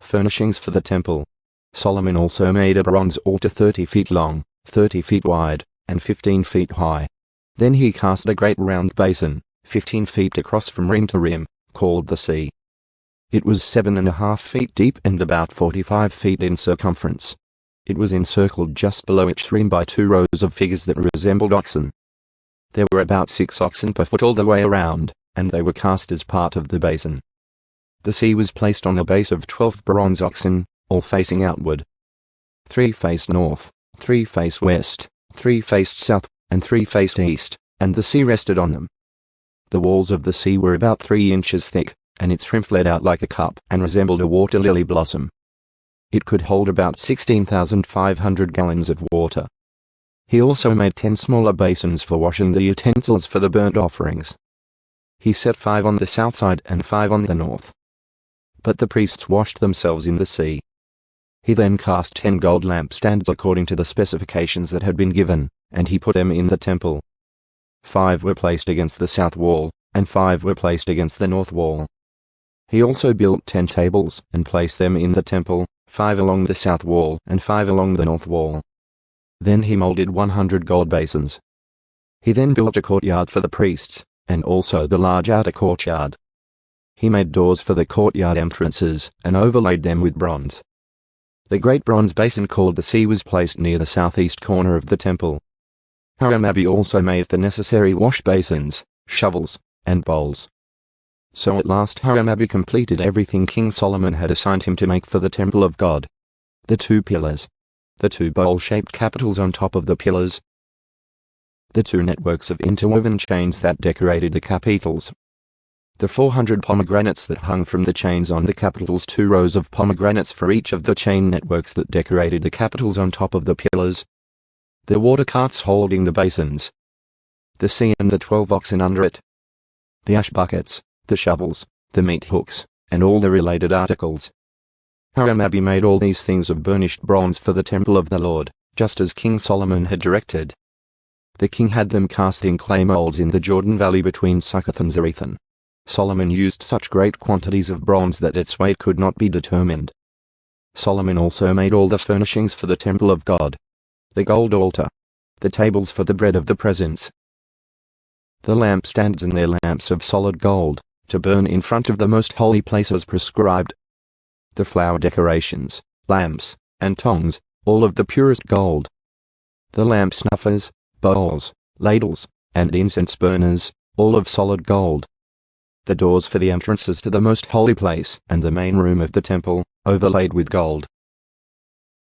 Furnishings for the temple. Solomon also made a bronze altar 30 feet long, 30 feet wide, and 15 feet high. Then he cast a great round basin, 15 feet across from rim to rim, called the sea. It was 7.5 feet deep and about 45 feet in circumference. It was encircled just below its rim by 2 rows of figures that resembled oxen. There were about 6 oxen per foot all the way around, and they were cast as part of the basin. The sea was placed on a base of 12 bronze oxen, all facing outward. 3 faced north, 3 faced west, 3 faced south, and 3 faced east, and the sea rested on them. The walls of the sea were about 3 inches thick, and its rim fled out like a cup and resembled a water lily blossom. It could hold about 16,500 gallons of water. He also made 10 smaller basins for washing the utensils for the burnt offerings. He set 5 on the south side and 5 on the north. But the priests washed themselves in the sea. He then cast 10 gold lampstands according to the specifications that had been given, and he put them in the temple. 5 were placed against the south wall, and 5 were placed against the north wall. He also built 10 tables and placed them in the temple, 5 along the south wall and 5 along the north wall. Then he molded 100 gold basins. He then built a courtyard for the priests, and also the large outer courtyard. He made doors for the courtyard entrances and overlaid them with bronze. The great bronze basin called the sea was placed near the southeast corner of the temple. Hammurabi also made the necessary wash basins, shovels, and bowls. So at last Hammurabi completed everything King Solomon had assigned him to make for the temple of God. The 2 pillars. The 2 bowl-shaped capitals on top of the pillars. The 2 networks of interwoven chains that decorated the capitals. The 400 pomegranates that hung from the chains on the capitals, 2 rows of pomegranates for each of the chain networks that decorated the capitals on top of the pillars. The water carts holding the basins. The sea and the 12 oxen under it. The ash buckets, the shovels, the meat hooks, and all the related articles. Hammurabi made all these things of burnished bronze for the temple of the Lord, just as King Solomon had directed. The king had them cast in clay molds in the Jordan Valley between Succoth and Zarethan. Solomon used such great quantities of bronze that its weight could not be determined. Solomon also made all the furnishings for the temple of God. The gold altar. The tables for the bread of the presence. The lampstands and their lamps of solid gold, to burn in front of the most holy place as prescribed. The flower decorations, lamps, and tongs, all of the purest gold. The lamp snuffers, bowls, ladles, and incense burners, all of solid gold. The doors for the entrances to the most holy place and the main room of the temple, overlaid with gold.